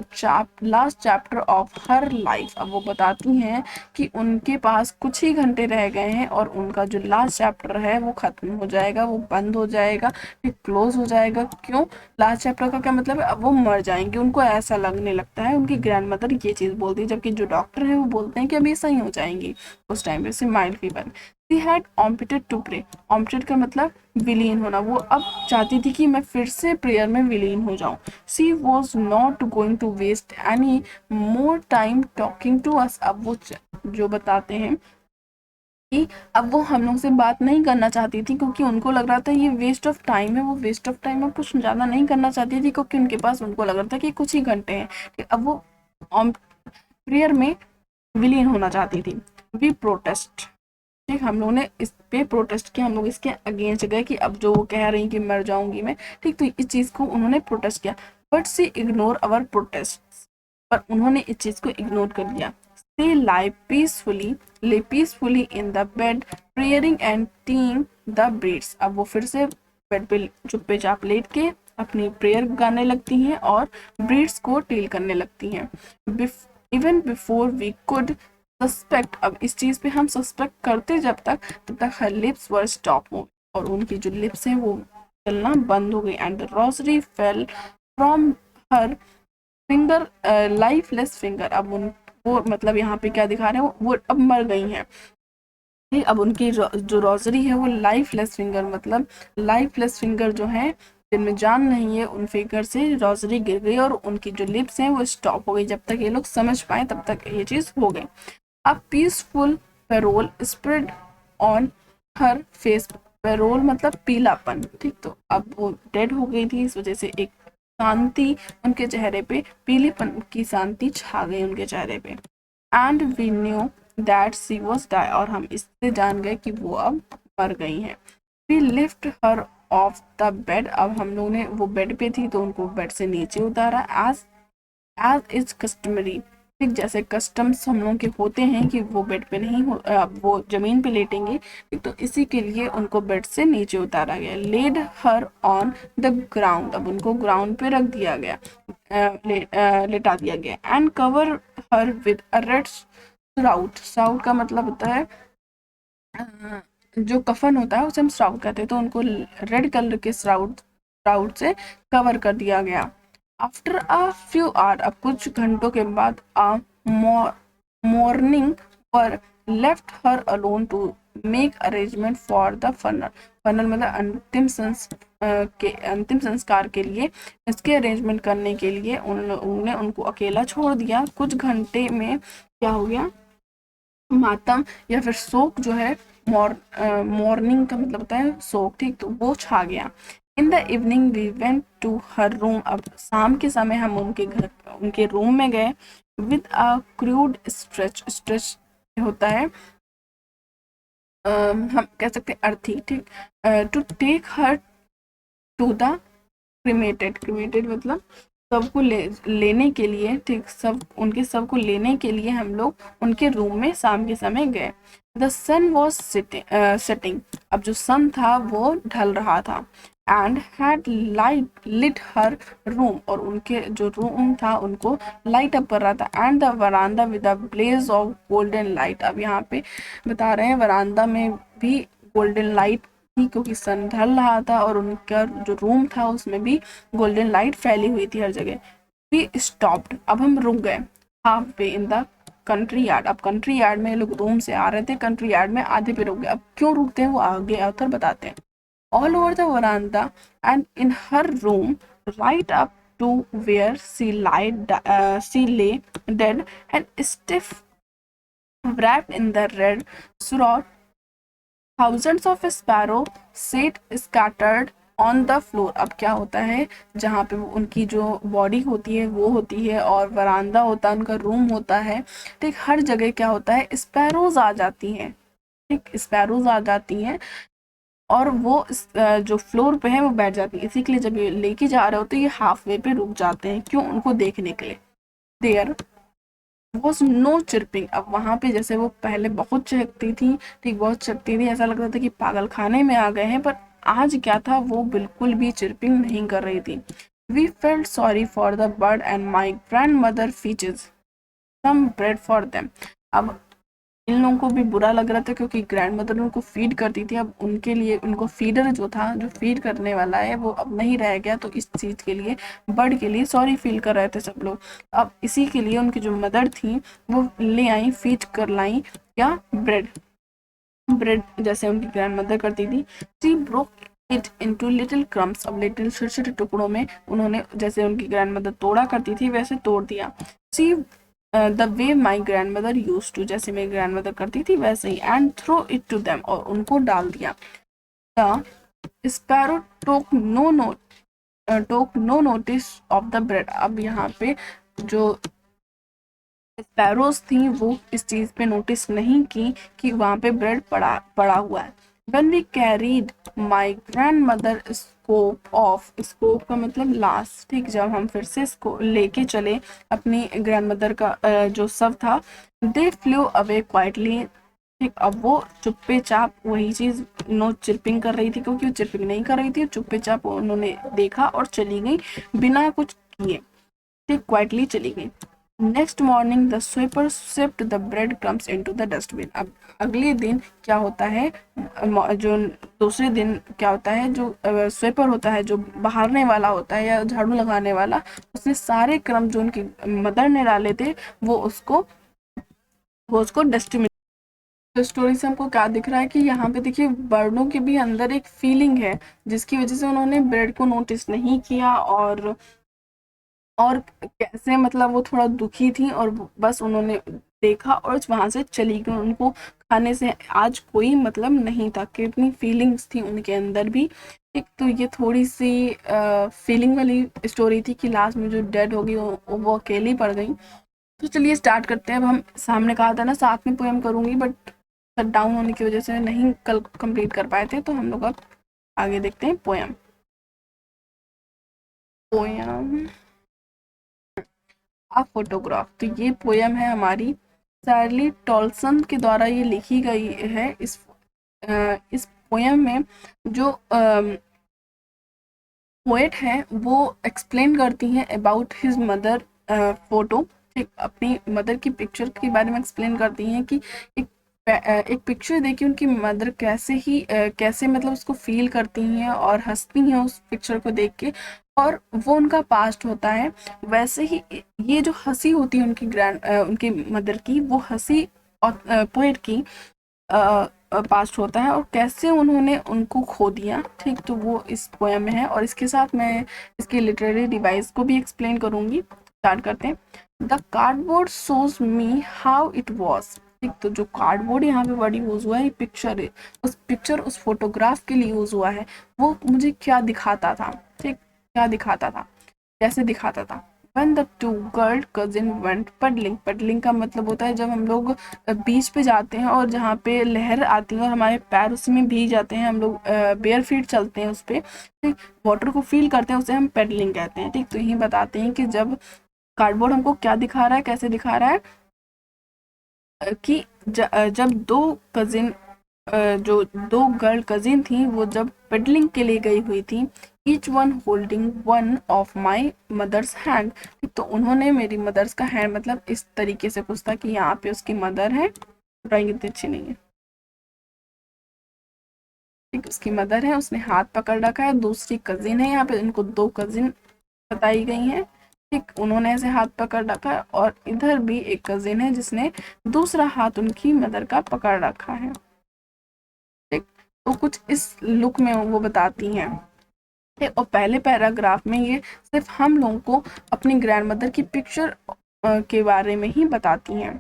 last chapter of her life, अब वो बताती हैं कि उनके पास कुछ ही घंटे रह गए हैं और उनका जो लास्ट चैप्टर है वो खत्म हो जाएगा, वो बंद हो जाएगा, फिर क्लोज हो जाएगा। क्यों, लास्ट चैप्टर का क्या मतलब है, अब वो मर जाएंगे, उनको ऐसा लगने लगता है। उनकी ग्रैंड मदर ये चीज़ बोलती है, जबकि जो डॉक्टर है वो बोलते हैं कि अब ये सही हो जाएंगी उस टाइम पे, से mild fever. She had omitted to pray, omitted का मतलब विलीन होना, वो अब चाहती थी कि मैं फिर से प्रेयर में विलीन हो जाऊं। She was not going to waste any more time talking to us, अब वो जो बताते हैं कि अब वो हम लोग से बात नहीं करना चाहती थी, क्योंकि उनको लग रहा था ये वेस्ट ऑफ टाइम है, वो वेस्ट ऑफ टाइम अब कुछ ज़्यादा नहीं करना चाहती थी, क्योंकि उनके पास, उनको लग रहा था कि कुछ ही घंटे हैं। अब वो प्रेयर में विलीन होना चाहती थी। वी प्रोटेस्ट, ठीक, हम लोगों ने इस पे प्रोटेस्ट किया, हम लोग इसके अगेंस्ट गए कि अब जो वो कह रही कि मर जाऊंगी मैं, ठीक। तो इस चीज़ को उन्होंने प्रोटेस्ट किया। But she ignore our protest, पर उन्होंने इस चीज़ को इग्नोर कर दिया। They lay peacefully in the bed, praying and teeing the beads, अब वो फिर से बेड पे चुपचाप लेट के अपनी प्रेयर गाने लगती हैं और ब्रीड्स को टील करने लगती हैं। Even before we could suspect, अब इस चीज़ पे हम सस्पेक्ट करते जब तक हर लिप्स वर स्टॉप हो, और उनकी जो लिप्स हैं वो चलना बंद हो गई। And the rosary fell from her finger, lifeless finger, अब वो मतलब यहाँ पे क्या दिखा रहे हैं, वो अब मर गई हैं। अब उनकी जो रोजरी है वो लाइफलेस फिंगर, मतलब लाइफलेस फिंगर जो है जिनमें जान नहीं है, उन फिंगर से रोजरी गिर गई और उनकी जो लिप्स हैं वो स्टॉप हो गई। जब तक ये लोग समझ पाए तब तक ये चीज़ हो गई। A peaceful payroll spread on her face, payroll मतलब पीलापन, ठीक। तो अब वो डेड हो गई थी, इस वजह से एक शांति उनके चेहरे पे, पीलीपन की शांति छा गई उनके चेहरे पे। And we knew that she was die, और हम इससे जान गए कि वो अब मर गई हैं। We lift her off the bed, अब हम लोगों ने, वो बेड पे थी तो उनको बेड से नीचे उतारा। एज इज कस्टमरी, ठीक, जैसे कस्टम्स हम लोगों के होते हैं कि वो बेड पे नहीं वो जमीन पे लेटेंगे, ठीक। तो इसी के लिए उनको बेड से नीचे उतारा गया। Laid her on the ground, अब उनको ग्राउंड पे रख दिया गया, लेटा दिया गया। And cover her with a red shroud, shroud का मतलब होता है जो कफन होता है उसे हम श्राउड कहते हैं, तो उनको रेड कलर के श्राउड से कवर कर दिया गया। आफ्टर अ फ्यू आवर, अब कुछ घंटों के बाद, मॉर्निंग पर left her alone to make arrangement for the funeral, funeral मतलब अंतिम संस्कार के लिए, इसके अरेंजमेंट करने के लिए उन्होंने उनको अकेला छोड़ दिया। कुछ घंटे में क्या हो गया, मातम या फिर शोक जो है मॉर्निंग का मतलब होता है शोक, ठीक, तो वो छा गया। In the evening we went to her room, अब शाम के समय हम उनके रूम में गए। विद अ क्रूड स्ट्रेच होता है हम कह सकते हैं अर्थी, ठीक, to take her to the cremated मतलब सबको लेने के लिए, ठीक, सबको लेने के लिए हम लोग उनके रूम में शाम के समय गए। द सन वॉज सेटिंग, अब जो सन था वो ढल रहा था। And had light lit her room, और उनके जो रूम था उनको लाइट अप कर रहा था। And the veranda with a blaze of golden light, अब यहाँ पे बता रहे हैं वरांदा में भी गोल्डन लाइट थी, क्योंकि सन ढल रहा था, और उनका जो रूम था उसमें भी गोल्डन लाइट फैली हुई थी हर जगह। वी स्टॉप्ड, अब हम रुक गए। Half way in the country yard, अब कंट्री यार्ड में लोग रूम से आ रहे थे, कंट्री यार्ड में आधे पे रुक गए। अब क्यों रुकते हैं वो आगे author बताते हैं। All over the veranda and in her room right up to where she lay dead and stiff wrapped in the red shroud, thousands of sparrow sat scattered on the floor. अब क्या होता है, जहाँ पे उनकी जो बॉडी होती है वो होती है, और वरांदा होता है, उनका रूम होता है, ठीक, हर जगह क्या होता है, स्पैरोज आ जाती हैं, ठीक, स्पैरोज आ जाती हैं, और वो जो फ्लोर पे है वो बैठ जाती है। इसी के लिए जब ये लेके जा रहे होते हैं ये हाफ वे पे रुक जाते हैं, क्यों, उनको देखने के लिए। देयर वॉज नो चिरपिंग, अब वहां पे जैसे वो पहले बहुत चहकती थी, ठीक, बहुत चहकती थी, ऐसा लगता था कि पागल खाने में आ गए हैं, पर आज क्या था, वो बिल्कुल भी चिरपिंग नहीं कर रही थी। We felt sorry for the bird and my grandmother fetches some bread for them, अब इन लोगों को भी बुरा लग रहा था क्योंकि ग्रैंड मदर उनको फीड करती थी, अब उनके लिए उनको फीडर जो था, जो फीड करने वाला है, वो अब नहीं रह गया, तो इस चीज़ के लिए बर्ड के लिए सॉरी फील कर रहे थे सब लोग। अब इसी के लिए उनकी जो मदर थी वो ले आई, फीड कर लाई क्या, ब्रेड, ब्रेड जैसे उनकी ग्रैंड मदर करती थी। She broke it into little crumbs, अब लिटिल छोटे छोटे टुकड़ों में उन्होंने, जैसे उनकी ग्रैंड मदर तोड़ा करती थी वैसे तोड़ दिया। She the way my grandmother used to, जैसे मेरी ग्रैंड मदर करती थी वैसे ही। And throw it to them, और उनको डाल दिया। The sparrow took no notice of the bread, अब यहाँ पे जो स्पैरोज थी वो इस चीज पे नोटिस नहीं की कि वहां पे ब्रेड पड़ा पड़ा हुआ है। When we carried my grandmother scope का मतलब लाश, ठीक, जब हम फिर से इसको लेके चले अपनी ग्रैंडमदर का जो शव था, दे फ्लू अवे क्वाइटली, ठीक, अब वो चुप्पे चाप वही चीज नो चिरपिंग कर रही थी, क्योंकि वो चिरपिंग नहीं कर रही थी, चुप्पे चाप उन्होंने देखा और चली गई बिना कुछ किए, ठीक, क्वाइटली चली गई। Next morning the sweeper swept the bread crumbs into the dustbin, अब अगले दिन क्या होता है, जो दूसरे दिन क्या होता है, जो स्वेपर होता है, जो बहारने वाला होता है या झाड़ू लगाने वाला, उसने सारे क्रम जो उनकी मदर ने डाले थे वो उसको डस्टबिन। तो स्टोरी से हमको क्या दिख रहा है कि यहाँ पे देखिए बर्डों के भी अंदर एक फीलिंग है, जिसकी वजह से उन्होंने ब्रेड को नोटिस नहीं किया, और कैसे मतलब वो थोड़ा दुखी थी, और बस उन्होंने देखा और वहां से चली गई, उनको खाने से आज कोई मतलब नहीं था, कितनी फीलिंग्स थी उनके अंदर भी। एक तो ये थोड़ी सी फीलिंग वाली स्टोरी थी कि लास्ट में जो डेड हो गई वो अकेली पड़ गई। तो चलिए स्टार्ट करते हैं। अब हम सामने कहा था ना साथ में पोएम करूंगी, बट शट डाउन होने की वजह से नहीं कल कंप्लीट कर पाए थे, तो हम लोग अब आगे देखते हैं पोएम। पोएम अ फोटोग्राफ, तो ये पोयम है हमारी सैरली टॉलसन के द्वारा ये लिखी गई है। इस पोयम में जो पोएट है वो एक्सप्लेन करती हैं अबाउट हिज मदर फोटो, ठीक, अपनी मदर की पिक्चर के बारे में एक्सप्लेन करती हैं कि एक एक पिक्चर देखी उनकी मदर कैसे मतलब उसको फील करती हैं और हंसती हैं उस पिक्चर को देख के, और वो उनका पास्ट होता है। वैसे ही ये जो हंसी होती है उनकी मदर की, वो हंसी और पोएट की पास्ट होता है, और कैसे उन्होंने उनको खो दिया, ठीक, तो वो इस पोयम में है। और इसके साथ मैं इसके लिटरेरी डिवाइस को भी एक्सप्लेन करूंगी। स्टार्ट करते हैं। The cardboard shows me how it was ठीक, तो जो कार्डबोर्ड यहाँ पे वर्ड यूज हुआ है पिक्चर उस फोटोग्राफ के लिए यूज हुआ है। वो मुझे क्या दिखाता था, ठीक, क्या दिखाता था, कैसे दिखाता था। When the two girl cousin went paddling, paddling का मतलब होता है जब हम लोग बीच पे जाते हैं और जहाँ पे लहर आती है और हमारे पैर उसमें भीग जाते हैं, हम लोग बेयर फीट चलते हैं उस पे, ठीक, वाटर को फील करते हैं, उसे हम पेडलिंग कहते हैं। ठीक, तो यही बताते हैं कि जब कार्डबोर्ड हमको क्या दिखा रहा है, कैसे दिखा रहा है, कि जब दो कजिन, जो दो गर्ल कजिन थी, वो जब पेडलिंग के लिए गई हुई थी, each one holding one of my mother's hand, तो उन्होंने मेरी मदर्स का हैंड, मतलब इस तरीके से कुछ था कि यहाँ पे उसकी मदर है, ड्राइंग इतनी अच्छी नहीं है, ठीक, उसकी मदर है, उसने हाथ पकड़ रखा है, दूसरी कजिन है, यहाँ पे इनको दो कजिन बताई गई हैं, ठीक, उन्होंने ऐसे हाथ पकड़ रखा है, और इधर भी एक कजिन है जिसने दूसरा हाथ उनकी मदर का पकड़ रखा है, ठीक, तो कुछ इस लुक में वो बताती हैं। ठीक, और पहले पैराग्राफ में ये सिर्फ हम लोगों को अपनी ग्रैंड मदर की पिक्चर के बारे में ही बताती हैं।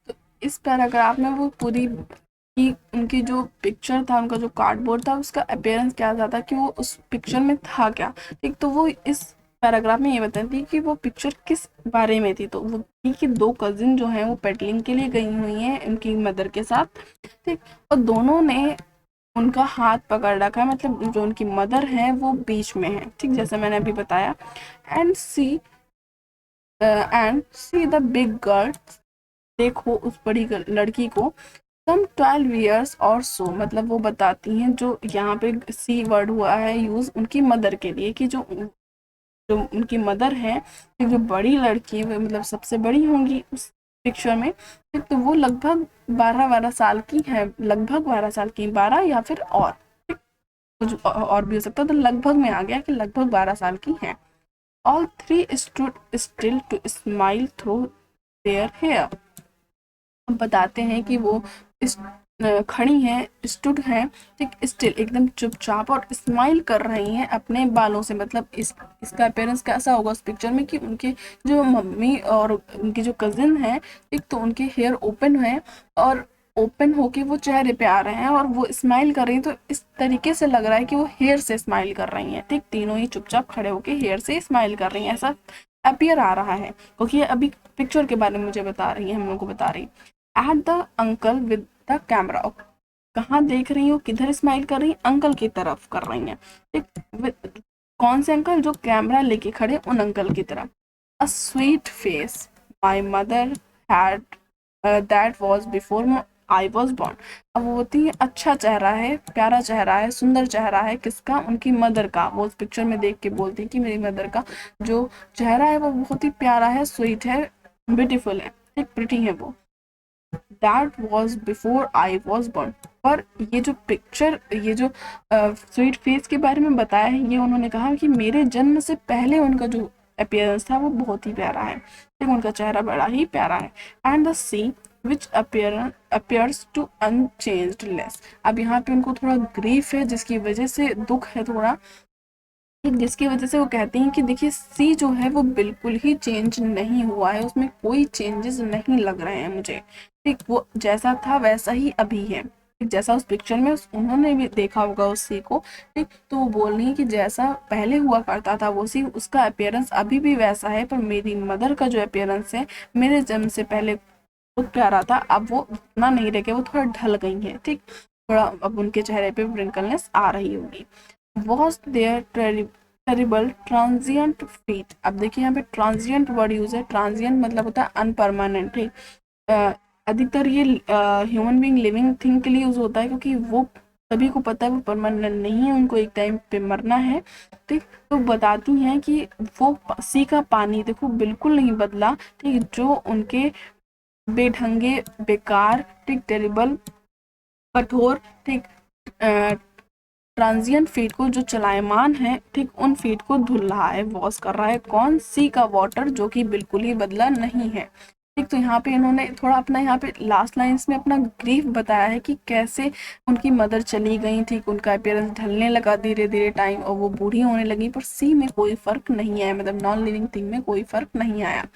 तो इस पैराग्राफ में वो पूरी कि उनकी जो पिक्चर था, उनका जो कार्डबोर्ड था, उसका अपीयरेंस क्या था कि वो उस पिक्चर में था क्या, ठीक, तो वो इस पैराग्राफ में ये बताती है कि वो पिक्चर किस बारे में थी। तो वो थी कि दो कजिन जो हैं वो पेडलिंग के लिए गई हुई हैं उनकी मदर के साथ, ठीक, और दोनों ने उनका हाथ पकड़ रखा है, मतलब जो उनकी मदर है वो बीच में है, ठीक, जैसे मैंने अभी बताया। And see the big girl, देखो उस बड़ी लड़की को, सम 12 years और सो, मतलब वो बताती हैं, जो यहाँ पे सी वर्ड हुआ है यूज उनकी मदर के लिए, कि जो जो उनकी मदर है, जो बड़ी लड़की है, मतलब सबसे बड़ी होंगी उस पिक्चर में, तो वो लगभग 12 12 साल की है, लगभग 12 साल की, 12 या फिर और कुछ और भी हो सकता है, तो लगभग में आ गया कि लगभग 12 साल की है। All three stood still to smile through their hair, बताते हैं कि वो इस खड़ी हैं, स्टूड हैं, ठीक, स्टिल एकदम चुपचाप, और स्माइल कर रही हैं अपने बालों से, मतलब इसका अपेयरेंस कैसा होगा उस पिक्चर में कि उनके जो मम्मी और उनकी जो कजिन है, एक तो उनके हेयर ओपन है, और ओपन होके वो चेहरे पे आ रहे हैं, और वो स्माइल कर रही हैं, तो इस तरीके से लग रहा है कि वो हेयर से स्माइल कर रही हैं, ठीक, तीनों ही चुपचाप खड़े होके हेयर से स्माइल कर रही हैं, ऐसा अपियर आ रहा है, क्योंकि ये अभी पिक्चर के बारे में मुझे बता रही है, हम लोग को बता रही है। At the uncle with the camera, कहाँ देख रही हो, किधर स्माइल कर रही, अंकल की तरफ कर रही हैं, ठीक, कौन से अंकल, जो कैमरा लेके खड़े उन अंकल की तरफ। A sweet face my mother had that was before I was born, अब वो होती है अच्छा चेहरा है, प्यारा चेहरा है, सुंदर चेहरा है, किसका, उनकी मदर का, वो उस पिक्चर में देख के बोलती है कि मेरी मदर का जो चेहरा है वो बहुत ही प्यारा है, स्वीट है, ब्यूटीफुल है, ठीक, प्रिटी है वो। That was before I was born, पर ये जो पिक्चर, ये जो स्वीट फेस के बारे में बताया है, ये उन्होंने कहा कि मेरे जन्म से पहले उनका जो अपीयरेंस था वो बहुत ही प्यारा है, ठीक, उनका चेहरा बड़ा ही प्यारा है। And the sea which appears to unchanged less, अब यहाँ पे उनको थोड़ा ग्रीफ है, जिसकी वजह से दुख है थोड़ा, जिसकी वजह से वो कहती हैं कि देखिए सी जो है वो बिल्कुल ही चेंज नहीं हुआ है, उसमें कोई चेंजेस नहीं लग रहे हैं मुझे, ठीक, वो जैसा था वैसा ही अभी है, ठीक, जैसा उस पिक्चर में उन्होंने भी देखा होगा उस सी को, ठीक, तो वो बोल रही है कि जैसा पहले हुआ करता था वो सी, उसका अपीयरेंस अभी भी वैसा है, पर मेरी मदर का जो अपीयरेंस है मेरे जन्म से पहले बहुत प्यारा था, अब वो उतना नहीं रह गया, वो थोड़ा ढल गई है, ठीक, थोड़ा अब उनके चेहरे पे व्रिंकलनेस आ रही होगी। Was their terrible transient feet, अब देखिए यहाँ पे ट्रांजिएंट वर्ड यूज है, ट्रांजिएंट मतलब होता है अनपरमानेंट, ठीक, अधिकतर ये ह्यूमन बीइंग लिविंग थिंग के लिए यूज होता है, क्योंकि वो सभी को पता है वो परमानेंट नहीं है, उनको एक टाइम पे मरना है, ठीक, तो बताती हैं कि वो सी का पानी देखो बिल्कुल नहीं बदला, ठीक, जो उनके बेढंगे, बेकार, ठीक, टेरिबल, कठोर, ठीक, ट्रांजिएंट फीट को जो चलायमान है, ठीक, उन फीट को धुल रहा है, वॉश कर रहा है, कौन, सी का वाटर, जो कि बिल्कुल ही बदला नहीं है, ठीक, तो यहाँ पे इन्होंने थोड़ा अपना, यहाँ पे लास्ट लाइंस में अपना ग्रीफ बताया है कि कैसे उनकी मदर चली गई, ठीक, उनका अपीयरेंस ढलने लगा धीरे धीरे टाइम, और वो बूढ़ी होने लगी, पर सी में कोई फर्क नहीं आया, मतलब नॉन लिविंग थिंग में कोई फर्क नहीं आया।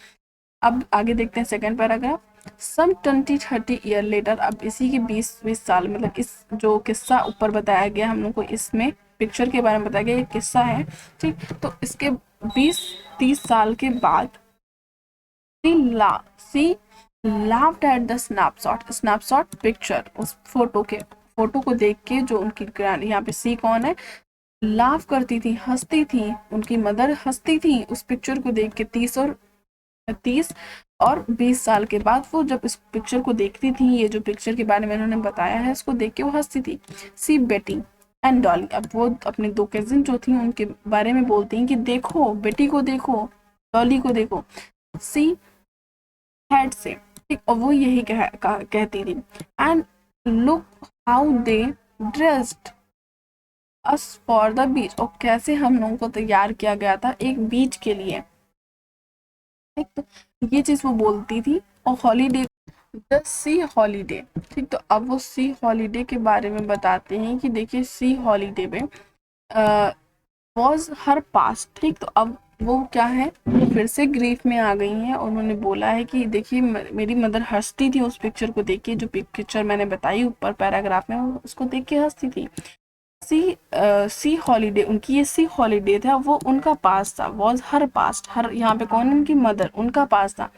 अब आगे देखते हैं सेकेंड पैराग्राफ। सम 20-30 ईयर लेटर, अब इसी के 20-20 साल, मतलब इस जो किस्सा ऊपर बताया गया हम लोग को, इसमें पिक्चर के बारे में बताया गया, ये किस्सा है, ठीक। तो इसके 20-30 साल के बाद सी laughed at the snapshot picture, उस फोटो को देख के, जो उनकी यहाँ पे सी कौन है, लाफ करती थी, हंसती थी, उनकी मदर हंसती थी उस पिक्चर को देख के। 30 और 20 साल के बाद वो जब इस पिक्चर को देखती थी, ये जो पिक्चर के बारे में उन्होंने बताया है, इसको देख के वो हंसती थी। सी बेटी एंड डॉली, अब वो अपने दो कजिन जो थी उनके बारे में बोलती हैं कि देखो बेटी को देखो, डॉली को देखो। सी हैड से, ठीक, और वो यही कहती थी। And look how they dressed us for the beach, और कैसे हम लोगों को तैयार किया गया था एक बीच के लिए, ठीक। तो ये चीज वो बोलती थी। और हॉलीडे, द सी हॉलीडे, ठीक। तो अब वो सी हॉलीडे के बारे में बताते हैं कि देखिए सी हॉलीडे में वॉज हर पास्ट, ठीक। तो अब वो क्या है, वो फिर से ग्रीफ में आ गई हैं। उन्होंने बोला है कि देखिए मेरी मदर हंसती थी उस पिक्चर को देख के, जो पिक्चर मैंने बताई ऊपर पैराग्राफ में, उसको देख के हंसती थी। सी हॉलीडे, उनकी ये सी हॉलीडे था, वो उनका पास था। वॉज हर पास्ट, हर यहाँ पे कौन, उनकी मदर, उनका पास था।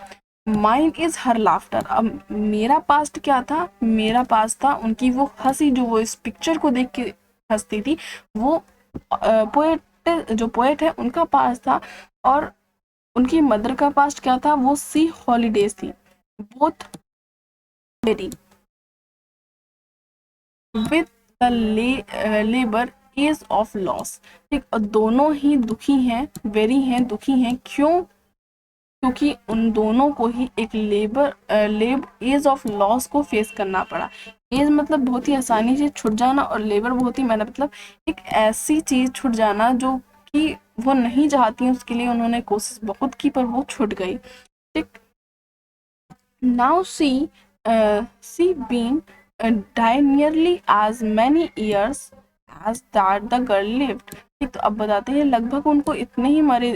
माइन इज हर लाफ्टर, अब मेरा पास्ट क्या था, मेरा पास था उनकी वो हंसी, जो वो इस पिक्चर को देख के हंसती थी। वो पोएट, जो पोएट है उनका पास था। और उनकी मदर का पास्ट क्या था, वो सी हॉलीडेज थी। Both very with the labour age of loss, ठीक। और दोनों ही दुखी हैं, वेरी हैं, दुखी हैं, क्यों, क्योंकि उन दोनों को ही एक एज ऑफ लॉस को फेस करना पड़ा। एज मतलब बहुत ही आसानी से छुट जाना, और लेबर बहुत ही मेहनत, मतलब एक ऐसी चीज छुट जाना जो कि वो नहीं चाहती, उसके लिए उन्होंने कोशिश बहुत की पर वो छुट गई, ठीक। Now she been die nearly as many years as that the girl lived, ठीक। तो अब बताते हैं लगभग उनको इतने ही मरे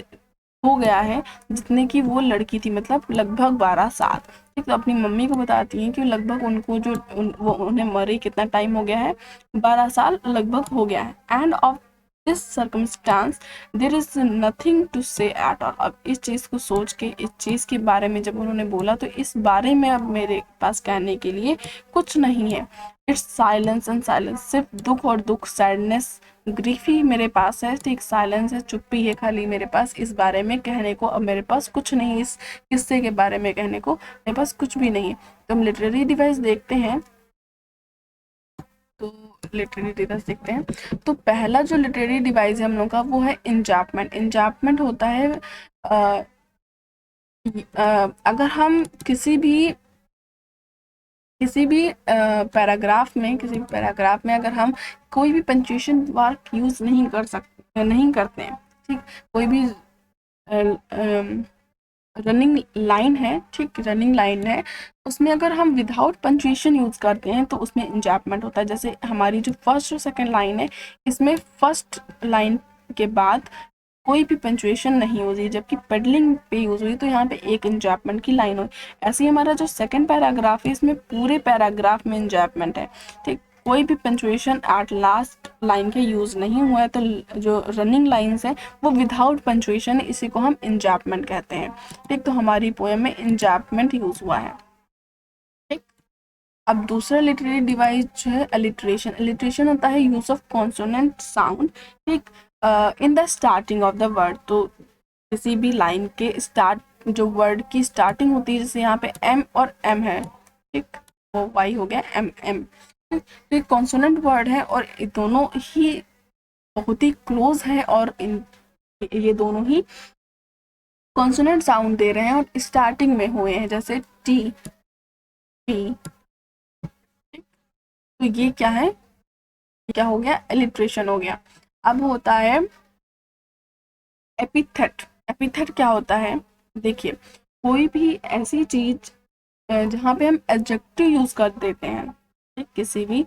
हो गया है जितने की वो लड़की थी, मतलब लगभग 12 साल, ठीक। तो अपनी मम्मी को बताती हैं कि लगभग उनको जो वो उन्हें मरे कितना टाइम हो गया है, 12 साल लगभग हो गया है। And of this circumstance there is nothing to say at all, अब इस चीज़ को सोच के, इस चीज़ के बारे में जब उन्होंने बोला, तो इस बारे में अब मेरे पास कहने के लिए कुछ नहीं है। इट्स साइलेंस एंड साइलेंस, सिर्फ दुख और दुख, सैडनेस, ग्रीफ ही मेरे पास है, ठीक। साइलेंस है, चुप्पी है खाली मेरे पास, इस बारे में कहने को अब मेरे पास कुछ नहीं, इस किस्से के बारे में कहने को मेरे पास कुछ भी नहीं है। तो हम लिटरेरी डिवाइस देखते हैं, तो पहला जो लिटरेरी डिवाइस है हम लोग का, वो है इंजापमेंट। इंजापमेंट होता है अगर हम किसी भी किसी भी पैराग्राफ में अगर हम कोई भी पंक्चुएशन मार्क यूज नहीं करते हैं, ठीक। कोई भी रनिंग लाइन है, ठीक, रनिंग लाइन है, उसमें अगर हम विदाउट पंक्चुएशन यूज करते हैं तो उसमें इंजैपमेंट होता है। जैसे हमारी जो फर्स्ट और सेकंड लाइन है, इसमें फर्स्ट लाइन के बाद कोई भी पंक्चुएशन नहीं यूज हुई, जबकि पेडलिंग पे यूज हुई, तो यहाँ पे एक इंजैपमेंट की लाइन हुई। ऐसे ही हमारा जो सेकंड पैराग्राफ है, इसमें पूरे पैराग्राफ में इंजैपमेंट है, ठीक। कोई भी पंक्चुएशन एट लास्ट लाइन के यूज नहीं हुआ है, तो जो रनिंग लाइंस है वो विदाउट पंक्चुएशन है, इसी को हम इंजैपमेंट कहते हैं, ठीक। तो हमारी पोएम में इंजैपमेंट यूज हुआ है, ठीक। अब दूसरा लिटरेरी डिवाइस जो है अलिट्रेशन। अलिट्रेशन होता है यूज ऑफ कॉन्सोनेंट साउंड, ठीक, in the starting of the word. तो किसी भी लाइन के स्टार्ट, जो वर्ड की स्टार्टिंग होती है, जैसे यहाँ पे एम और एम है, ठीक, वो वाई हो गया एम एम, तो एक कॉन्सोनेंट वर्ड है, और ये दोनों ही बहुत ही क्लोज है, और ये दोनों ही कॉन्सोनेंट साउंड दे रहे हैं और स्टार्टिंग में हुए हैं, जैसे टी टी, तो ये क्या है, क्या हो गया, एलिट्रेशन हो गया। अब होता है एपिथेट। एपिथेट क्या होता है, देखिए कोई भी ऐसी चीज जहाँ पे हम एडजेक्टिव यूज कर देते हैं, ठीक, किसी भी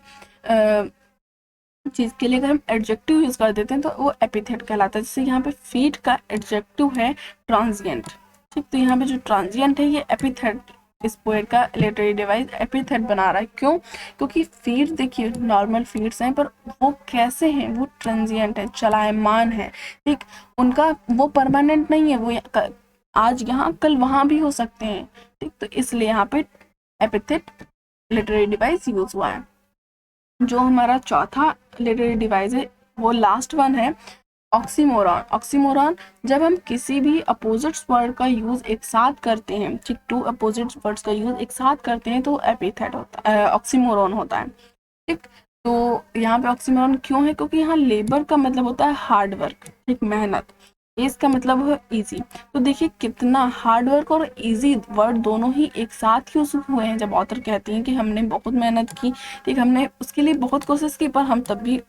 चीज के लिए अगर हम एडजेक्टिव यूज कर देते हैं तो वो एपिथेट कहलाता है। जैसे यहाँ पे फीट का एडजेक्टिव है ट्रांसिएंट, ठीक, तो यहाँ पे जो ट्रांजिएंट है ये एपिथेट, इस पोएट का लिटरेरी डिवाइस एपिथेट बना रहा है। क्यों? क्योंकि फीट देखिए नॉर्मल फीट्स हैं, पर वो कैसे हैं, वो ट्रांजिएंट है, चलायमान है। ठीक, उनका वो परमानेंट नहीं है, वो आज यहाँ कल वहाँ भी हो सकते हैं। ठीक, तो इसलिए यहाँ पे एपिथेट लिटरेरी डिवाइस यूज हुआ है। जो हमारा चौथा लिटरेरी डिवाइस है वो लास्ट वन है ऑक्सीमोरॉन। ऑक्सीमोरॉन जब हम किसी भी अपोजिट वर्ड का यूज एक साथ करते हैं, ठीक, टू अपोजिट वर्ड्स का यूज एक साथ करते हैं तो एपिथेट होता है, ऑक्सीमोरॉन होता है। ठीक, तो यहाँ पे ऑक्सीमोरॉन क्यों है? क्योंकि यहाँ लेबर का मतलब होता है हार्ड वर्क, ठीक, मेहनत। इसका मतलब है इजी। तो देखिए कितना हार्ड वर्क और इजी वर्ड दोनों ही एक साथ यूज हुए हैं। जब ऑथर कहती हैं कि हमने बहुत मेहनत की, ठीक, हमने उसके लिए बहुत कोशिश की, पर हम तब भी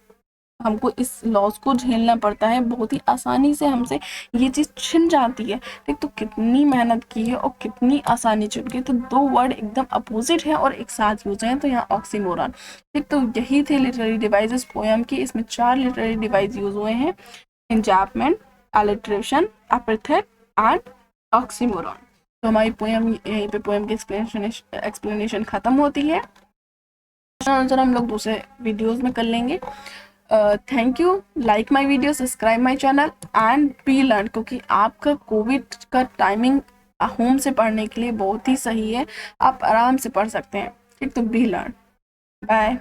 हमको इस लॉस को झेलना पड़ता है, बहुत ही आसानी से हमसे ये चीज़ छिन जाती है। ठीक, तो कितनी मेहनत की है और कितनी आसानी छिन गई। तो दो वर्ड एकदम अपोजिट है और एक साथ यूज हैं, तो यहाँ ऑक्सीमोरॉन। ठीक, तो यही थे लिटरेरी डिवाइसेस पोएम की। इसमें 4 लिटरेरी डिवाइस यूज हुए हैं, इंजैपमेंट, एलिट्रेशन, एपिथेट एंड ऑक्सीमोरॉन। तो हमारी पोएम यहीं पे पोएम की एक्सप्लेनेशन खत्म होती है। आंसर हम लोग दूसरे वीडियोस में कर लेंगे। Thank you, like my video, subscribe my channel and be learn, क्योंकि आपका कोविड का टाइमिंग होम से पढ़ने के लिए बहुत ही सही है, आप आराम से पढ़ सकते हैं। ठीक, तो बी लर्न। बाय।